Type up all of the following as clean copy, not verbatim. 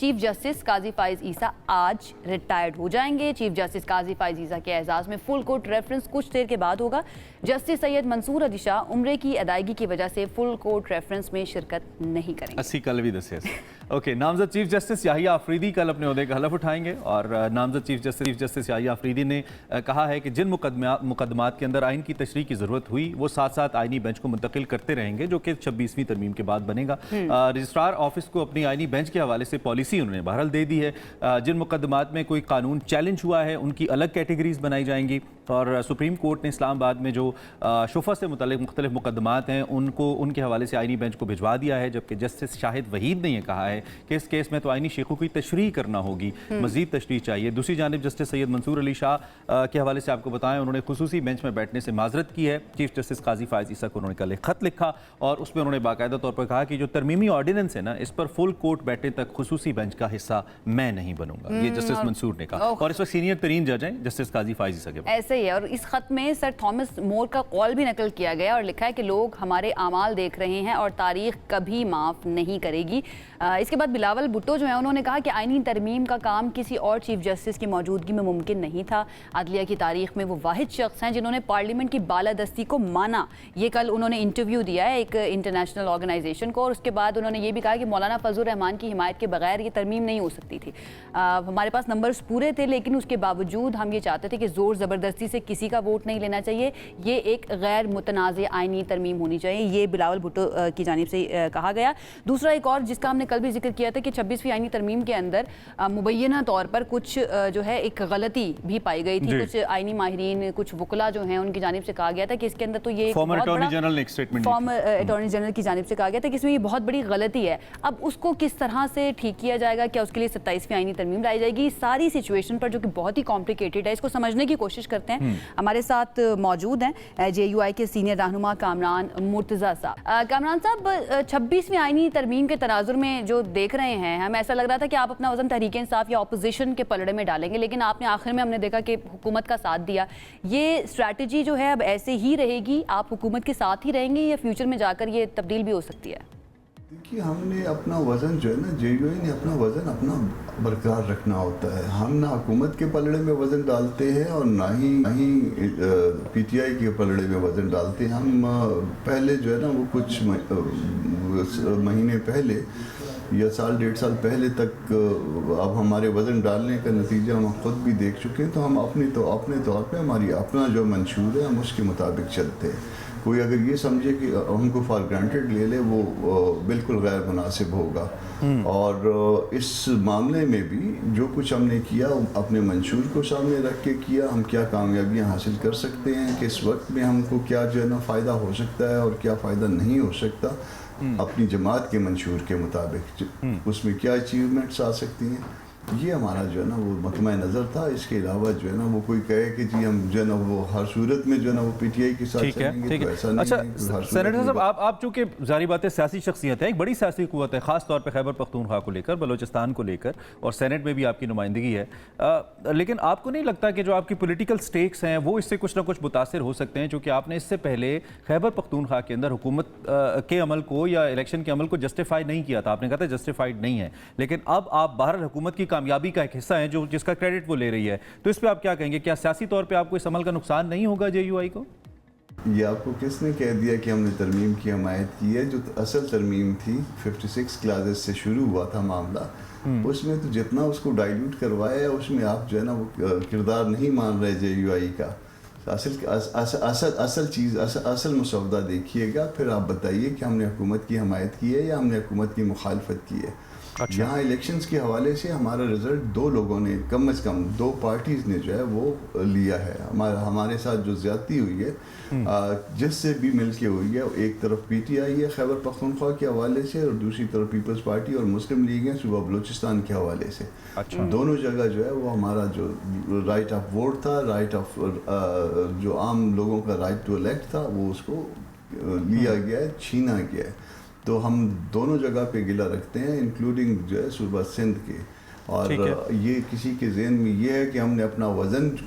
Chief justice قاضی فائز عیسیٰ آج retired ہو جائیں گے۔ چیف جسٹس قاضی فائز عیسیٰ کے اعزاز میں فل کورٹ ریفرنس کچھ دیر کے بعد ہوگا۔ جسٹس سید منصور علی شاہ عمرے کی ادائیگی کی وجہ سے فل کورٹ ریفرنس میں شرکت نہیں کریں گے۔ اسی کل بھی دسے اوکے نامزد چیف جسٹس یحییٰ آفریدی کل اپنے عہدے کا حلف اٹھائیں گے اور نامزد چیف جسٹس یحییٰ آفریدی نے کہا ہے کہ جن مقدمات کے اندر آئین کی تشریح کی ضرورت ہوئی وہ ساتھ ساتھ آئینی بینچ کو منتقل کرتے رہیں گے، جو کہ 26ویں ترمیم کے بعد بنے گا۔ رجسٹرار آفس کو اپنی آئینی بینچ کے حوالے سے پالیسی انہوں نے بہرحال دے دی ہے۔ جن مقدمات میں کوئی قانون چیلنج ہوا ہے ان کی الگ کیٹیگریز بنائی جائیں گی، اور سپریم کورٹ نے اسلام آباد میں جو شفع سے متعلق مختلف مقدمات ہیں ان کے حوالے سے آئینی بینچ کو بھجوا دیا ہے، جبکہ جسٹس شاہد وحید نے یہ کہا ہے کہ اس کیس میں تو آئینی شیخوں کی تشریح کرنا ہوگی، مزید تشریح چاہیے۔ دوسری جانب جسٹس سید منصور علی شاہ کے حوالے سے آپ کو بتائیں، انہوں نے خصوصی بینچ میں بیٹھنے سے معذرت کی ہے۔ چیف جسٹس قاضی فائز عیسیٰ کو انہوں نے کل ایک خط لکھا اور اس میں انہوں نے باقاعدہ طور پر کہا کہ جو ترمیمی آرڈیننس ہے نا، اس پر فل کورٹ بیٹھنے تک خصوصی بینچ کا حصہ میں نہیں بنوں گا، یہ جسٹس منصور نے کہا، اور اس وقت سینئر ترین جج ہیں جسٹس قاضی فائز عیسیٰ کے بعد۔ ایسے ہی ہے، اور اس خط میں سر تھامس مور کا قول بھی نقل کیا گیا اور لکھا ہے کہ لوگ ہمارے اعمال دیکھ رہے ہیں اور تاریخ کبھی معاف نہیں کرے گی۔ اس کے بعد بلاول بھٹو جو ہیں انہوں نے کہا کہ آئینی ترمیم کا کام کسی اور چیف جسٹس کی موجودگی میں ممکن نہیں تھا۔ عدلیہ کی تاریخ میں وہ واحد شخص ہیں جنہوں نے پارلیمنٹ کی بالادستی کو مانا۔ یہ کل انہوں نے انٹرویو دیا ہے ایک انٹرنیشنل آرگنائزیشن کو، اور اس کے بعد انہوں نے یہ بھی کہا کہ مولانا فضل الرحمان کی حمایت کے بغیر یہ ترمیم نہیں ہو سکتی تھی۔ ہمارے پاس نمبرز پورے تھے، لیکن اس کے باوجود ہم یہ چاہتے تھے کہ زور زبردستی سے کسی کا ووٹ نہیں لینا چاہیے، یہ ایک غیر متنازع آئینی ترمیم ہونی چاہیے، یہ بلاول بھٹو کی جانب سے کہا گیا۔ دوسرا ایک اور جس کا ہم نے کل بھی ذکر کیا تھا کہ 26ویں آئینی ترمیم کے اندر مبینہ طور پر کچھ جو ہے ایک غلطی بھی پائی گئی تھی، کچھ آئینی ماہرین، کچھ وکلا جو ہیں ان کی جانب سے کہا گیا تھا کہ اس کے اندر تو یہ فارمر اٹارنی جنرل نے ایک سٹیٹمنٹ دی، فارمر اٹارنی جنرل کی جانب سے کہا گیا تھا کہ اس میں یہ بہت بڑی غلطی ہے۔ اب اس کو کس طرح سے ٹھیک کیا جائے گا، کیا اس کے لیے 27ویں آئینی ترمیم لائی جائے گی، ساری سچویشن پر جو کہ بہت ہی کمپلیکیٹڈ ہے، اس کو سمجھنے کی کوشش کرتے ہیں۔ ہمارے ساتھ موجود ہیں جے یو آئی کے سینئر رہنما کامران مرتضیٰ صاحب۔ کامران صاحب، 26ویں آئینی ترمیم کے تناظر میں جو دیکھ رہے ہیں، ہمیں ایسا لگ رہا تھا کہ آپ اپنا وزن تحریک انصاف یا اپوزیشن کے پلڑے میں ڈالیں گے، لیکن آپ نے آخر میں ہم نے دیکھا کہ حکومت کا ساتھ دیا۔ یہ اسٹریٹجی جو ہے اب ایسے ہی رہے گی، آپ حکومت کے ساتھ ہی رہیں گے یا فیوچر میں جا کر یہ تبدیل بھی ہو سکتی ہے؟ دیکھیے، ہم نے اپنا وزن جو ہے نا، جے یو آئی نے اپنا وزن اپنا برقرار رکھنا ہوتا ہے۔ ہم نہ حکومت کے پلڑے میں وزن ڈالتے ہیں اور نہ ہی پی ٹی آئی کے پلڑے میں وزن ڈالتے ہیں۔ ہم پہلے جو ہے نا وہ کچھ مہینے پہلے یا سال ڈیڑھ سال پہلے تک اب ہمارے وزن ڈالنے کا نتیجہ ہم خود بھی دیکھ چکے ہیں، تو ہم اپنے طور پہ ہماری اپنا جو منشور ہے ہم اس کے مطابق چلتے ہیں۔ کوئی اگر یہ سمجھے کہ ہم کو فار گرانٹیڈ لے لے، وہ بالکل غیر مناسب ہوگا۔ اور اس معاملے میں بھی جو کچھ ہم نے کیا اپنے منشور کو سامنے رکھ کے کیا، ہم کیا کامیابیاں حاصل کر سکتے ہیں، کس وقت میں ہم کو کیا جو ہے نا فائدہ ہو سکتا ہے اور کیا فائدہ نہیں ہو سکتا، اپنی جماعت کے منشور کے مطابق اس میں کیا اچیومنٹس آ سکتی ہیں، یہ ہمارا جو ہے نا وہ مطمع نظر تھا۔ اس کے علاوہ جو ہے نا وہ کوئی کہے کہ جی ہم جو ہے نا وہ ہر صورت میں جو ہے نا وہ پی ٹی آئی کے ساتھ چلیں گے، تو ایسا نہیں ہے۔ اچھا سینیٹر صاحب، آپ چونکہ ظاہری بات ہے سیاسی شخصیت ہیں، ایک بڑی سیاسی قوت ہے، خاص طور پہ خیبر پختونخوا کو لے کر، بلوچستان کو لے کر، اور سینٹ میں بھی آپ کی نمائندگی ہے، لیکن آپ کو نہیں لگتا کہ جو آپ کی پولیٹیکل سٹیکس ہیں وہ اس سے کچھ نہ کچھ متاثر ہو سکتے ہیں؟ چونکہ آپ نے اس سے پہلے خیبر پختونخوا کے اندر حکومت کے عمل کو یا الیکشن کے عمل کو جسٹیفائی نہیں کیا تھا، آپ نے کہا تھا جسٹیفائڈ نہیں ہے، لیکن اب آپ باہر حکومت کی کامیابی کا ایک حصہ ہیں جو جس کا کریڈٹ وہ لے رہی ہے، تو اس پہ آپ کیا کہیں گے؟ کیا سیاسی طور پہ آپ کو اس عمل کا نقصان نہیں ہوگا جے یو آئی کو؟ یہ آپ کو کس نے کہہ دیا کہ ہم نے ترمیم کی حمایت کی ہے؟ جو اصل ترمیم تھی 56 کلازز سے شروع ہوا تھا معاملہ، اس میں تو جتنا اس کو ڈائلیوٹ کروایا ہے اس میں آپ جو ہے نا وہ کردار نہیں مان رہے جے یو آئی کا۔ اصل مسودہ دیکھیے گا، پھر آپ بتائیے کہ ہم نے حکومت کی حمایت کی ہے یا ہم نے حکومت کی مخالفت کی ہے۔ یہاں الیکشنز کے حوالے سے ہمارا رزلٹ دو لوگوں نے، کم از کم دو پارٹیز نے جو ہے وہ لیا ہے۔ ہمارے ساتھ جو زیادتی ہوئی ہے، جس سے بھی مل کے ہوئی ہے، ایک طرف پی ٹی آئی ہے خیبر پختونخوا کے حوالے سے، اور دوسری طرف پیپلز پارٹی اور مسلم لیگ ہے صوبہ بلوچستان کے حوالے سے۔ دونوں جگہ جو ہے وہ ہمارا جو رائٹ آف ووٹ تھا، رائٹ آف جو عام لوگوں کا رائٹ ٹو الیکٹ تھا، وہ اس کو لیا گیا ہے، چھینا گیا ہے۔ تو ہم دونوں جگہ پہ گلہ رکھتے ہیں، انکلوڈنگ جو ہے صوبہ سندھ کے۔ اور یہ کسی کے ذہن میں یہ ہے کہ ہم نے اپنا وزن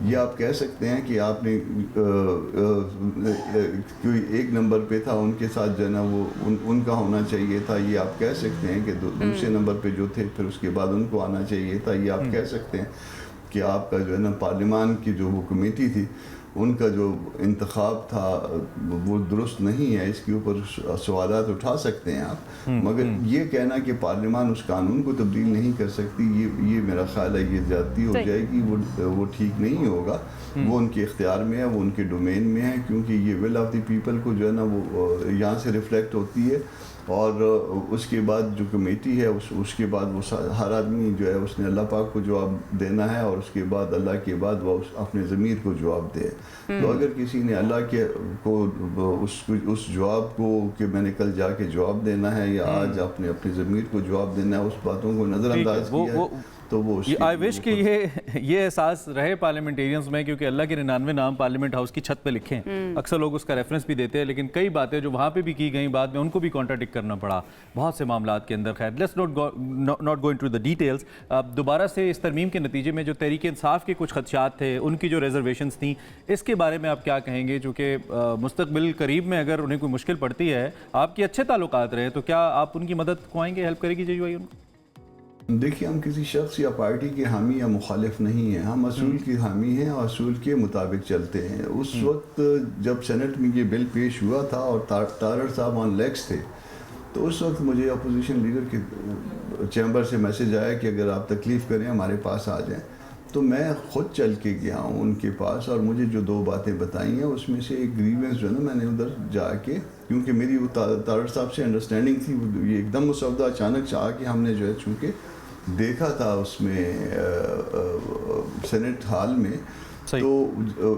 یہ آپ کہہ سکتے ہیں کہ آپ نے کوئی ایک نمبر پہ تھا ان کے ساتھ جو ہے نا وہ ان کا ہونا چاہیے تھا، یہ آپ کہہ سکتے ہیں کہ دوسرے نمبر پہ جو تھے پھر اس کے بعد ان کو آنا چاہیے تھا، یہ آپ کہہ سکتے ہیں کہ آپ کا جو ہے نا پارلیمان کی جو وہ کمیٹی تھی ان کا جو انتخاب تھا وہ درست نہیں ہے، اس کے اوپر سوالات اٹھا سکتے ہیں آپ، مگر یہ کہنا کہ پارلیمان اس قانون کو تبدیل نہیں کر سکتی، یہ میرا خیال ہے یہ زیادتی ہو جائے گی، وہ ٹھیک نہیں ہوگا، وہ ان کے اختیار میں ہے، وہ ان کے ڈومین میں ہے، کیونکہ یہ ول آف دی پیپل کو جو ہے نا وہ یہاں سے ریفلیکٹ ہوتی ہے، اور اس کے بعد جو کمیٹی ہے اس کے بعد وہ ہر آدمی جو ہے اس نے اللہ پاک کو جواب دینا ہے، اور اس کے بعد اللہ کے بعد وہ اپنے ضمیر کو جواب دے۔ تو اگر کسی نے اللہ کے کو اس جواب کو کہ میں نے کل جا کے جواب دینا ہے یا آج اپنے ضمیر کو جواب دینا ہے، اس باتوں کو نظر انداز کیا ہے تو وہ آئی وش کہ یہ احساس رہے پارلیمنٹیرینز میں، کیونکہ اللہ کے 99 نام پارلیمنٹ ہاؤس کی چھت پہ لکھے ہیں، اکثر لوگ اس کا ریفرنس بھی دیتے ہیں، لیکن کئی باتیں جو وہاں پہ بھی کی گئیں بعد میں ان کو بھی کانٹراڈکٹ کرنا پڑا بہت سے معاملات کے اندر۔ خیر، let's not go into the details. دوبارہ سے اس ترمیم کے نتیجے میں جو تحریک انصاف کے کچھ خدشات تھے، ان کی جو ریزرویشنز تھیں، اس کے بارے میں آپ کیا کہیں گے؟ چونکہ مستقبل قریب میں اگر انہیں کوئی مشکل پڑتی ہے، آپ کے اچھے تعلقات رہے تو کیا آپ ان کی مدد کو آئیں گے، ہیلپ کرے گی JUI ان کو؟ دیکھیے، ہم کسی شخص یا پارٹی کے حامی یا مخالف نہیں ہیں، ہم اصول کی حامی ہیں اور اصول کے مطابق چلتے ہیں۔ اس وقت جب سینٹ میں یہ بل پیش ہوا تھا اور تارڑ صاحب آن لیگس تھے، تو اس وقت مجھے اپوزیشن لیڈر کے چیمبر سے میسج آیا کہ اگر آپ تکلیف کریں ہمارے پاس آ جائیں، تو میں خود چل کے گیا ہوں ان کے پاس، اور مجھے جو 2 باتیں بتائی ہیں اس میں سے ایک گریونس جو ہے نا میں نے ادھر جا کے، کیونکہ میری وہ تارڑ صاحب سے انڈرسٹینڈنگ تھی، یہ ایک دم مسودہ اچانک چاہ کے ہم نے جو ہے چونکہ دیکھا تھا اس میں سینٹ ہال میں، تو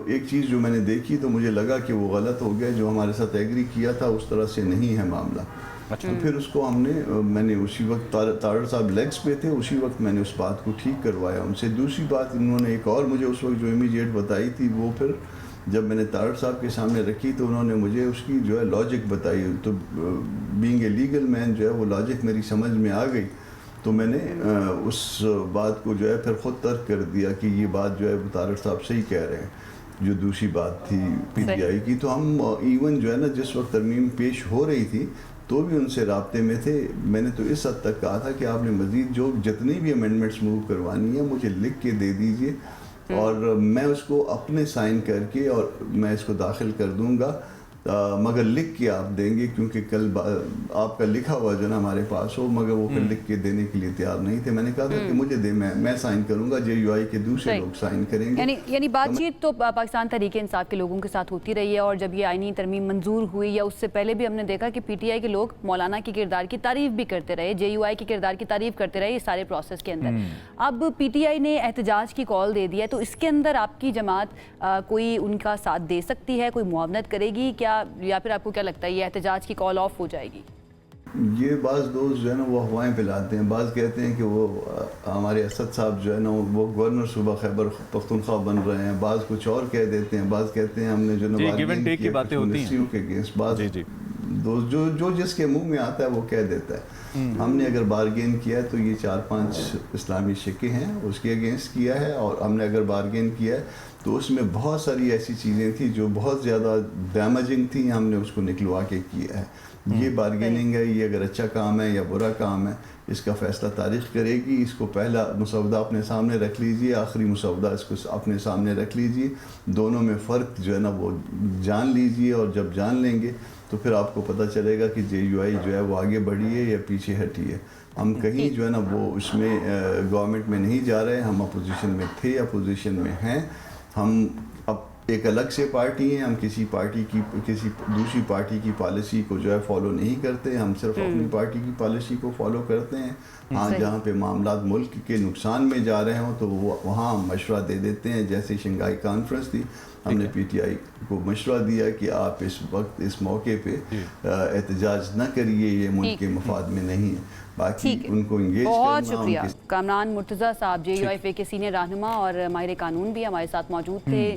ایک چیز جو میں نے دیکھی تو مجھے لگا کہ وہ غلط ہو گیا، جو ہمارے ساتھ ایگری کیا تھا اس طرح سے نہیں ہے معاملہ۔ تو پھر اس کو میں نے اسی وقت تارڑ صاحب لیگس پہ تھے، اسی وقت میں نے اس بات کو ٹھیک کروایا ان سے۔ دوسری بات انہوں نے ایک اور مجھے اس وقت جو امیجیٹ بتائی تھی، وہ پھر جب میں نے تارڑ صاحب کے سامنے رکھی تو انہوں نے مجھے اس کی جو ہے لاجک بتائی، تو بینگ اے لیگل مین جو ہے وہ لاجک میری سمجھ میں آ گئی، تو میں نے اس بات کو جو ہے پھر خود ترک کر دیا کہ یہ بات جو ہے تارڑ صاحب صحیح کہہ رہے ہیں۔ جو دوسری بات تھی PTI کی، تو ہم ایون جو ہے نا جس وقت ترمیم پیش ہو رہی تھی تو بھی ان سے رابطے میں تھے، میں نے تو اس حد تک کہا تھا کہ آپ نے مزید جتنی بھی امینڈمنٹس موو کروانی ہے مجھے لکھ کے دے دیجئے، اور میں اس کو اپنے سائن کر کے اور میں اس کو داخل کر دوں گا، مگر لکھ کے آپ دیں گے، کیونکہ کل آپ کا لکھا ہوا جو نا ہمارے پاس ہو، مگر وہ پھر لکھ کے دینے کے لیے تیار نہیں تھے۔ میں نے کہا تھا کہ مجھے دے، میں سائن کروں گا، JUI کے دوسرے لوگ سائن کریں گے۔ یعنی بات چیت تو پاکستان تحریک انصاف کے لوگوں کے ساتھ ہوتی رہی ہے، اور جب یہ آئینی ترمیم منظور ہوئی یا اس سے پہلے بھی ہم نے دیکھا کہ PTI کے لوگ مولانا کے کردار کی تعریف بھی کرتے رہے، JUI کے کردار کی تعریف کرتے رہے، اس سارے پروسیس کے اندر۔ اب PTI نے احتجاج کی کال دے دی ہے، تو اس کے اندر آپ کی جماعت کوئی ان کا ساتھ دے سکتی ہے، کوئی معاونت کرے گی کیا، یا پھر آپ کو کیا لگتا ہے یہ احتجاج کی کال آف ہو جائے گی؟ یہ بعض دوست جو ہے نا وہ افواہیں پھیلاتے ہیں، بعض کہتے ہیں کہ وہ ہمارے اسد صاحب جو ہے نا وہ گورنر صوبہ خیبر پختونخوا بن رہے ہیں، بعض کچھ اور کہہ دیتے ہیں، بعض کہتے ہیں ہم نے جو یونیورسٹیوں کے اگینسٹ، بعض دوست جو جس کے منہ میں آتا ہے وہ کہہ دیتا ہے۔ ہم نے اگر بارگین کیا ہے تو یہ 4-5 اسلامی شکے ہیں اس کے اگینسٹ کیا ہے، اور ہم نے اگر بارگین کیا ہے تو اس میں بہت ساری ایسی چیزیں تھیں جو بہت زیادہ ڈیمیجنگ تھیں، ہم نے اس کو نکلوا کے کیا ہے۔ یہ بارگیننگ ہے، یہ اگر اچھا کام ہے یا برا کام ہے اس کا فیصلہ تاریخ کرے گی۔ اس کو پہلا مسودہ اپنے سامنے رکھ لیجئے، آخری مسودہ اس کو اپنے سامنے رکھ لیجئے، دونوں میں فرق جو ہے نا وہ جان لیجئے، اور جب جان لیں گے تو پھر آپ کو پتہ چلے گا کہ JUI جو ہے وہ آگے بڑھی ہے یا پیچھے ہٹی ہے۔ ہم کہیں جو ہے نا وہ اس میں گورنمنٹ میں نہیں جا رہے، ہم اپوزیشن میں تھے، اپوزیشن میں ہیں، ہم اب ایک الگ سے پارٹی ہیں، ہم کسی دوسری پارٹی کی پالیسی کو جو ہے فالو نہیں کرتے، ہم صرف اپنی پارٹی کی پالیسی کو فالو کرتے ہیں۔ ہاں، جہاں پہ معاملات ملک کے نقصان میں جا رہے ہوں تو وہاں ہم مشورہ دے دیتے ہیں، جیسے شنگھائی کانفرنس تھی، ہم نے PTI کو مشورہ دیا کہ آپ اس وقت اس موقع پہ احتجاج نہ کریے، یہ ملک کے مفاد میں نہیں ہے، باقی ان کو انگیج کرنا۔ بہت شکریہ کامران مرتضیٰ صاحب، JUI کے سینئر رہنما اور ماہر قانون بھی ہمارے ساتھ موجود تھے۔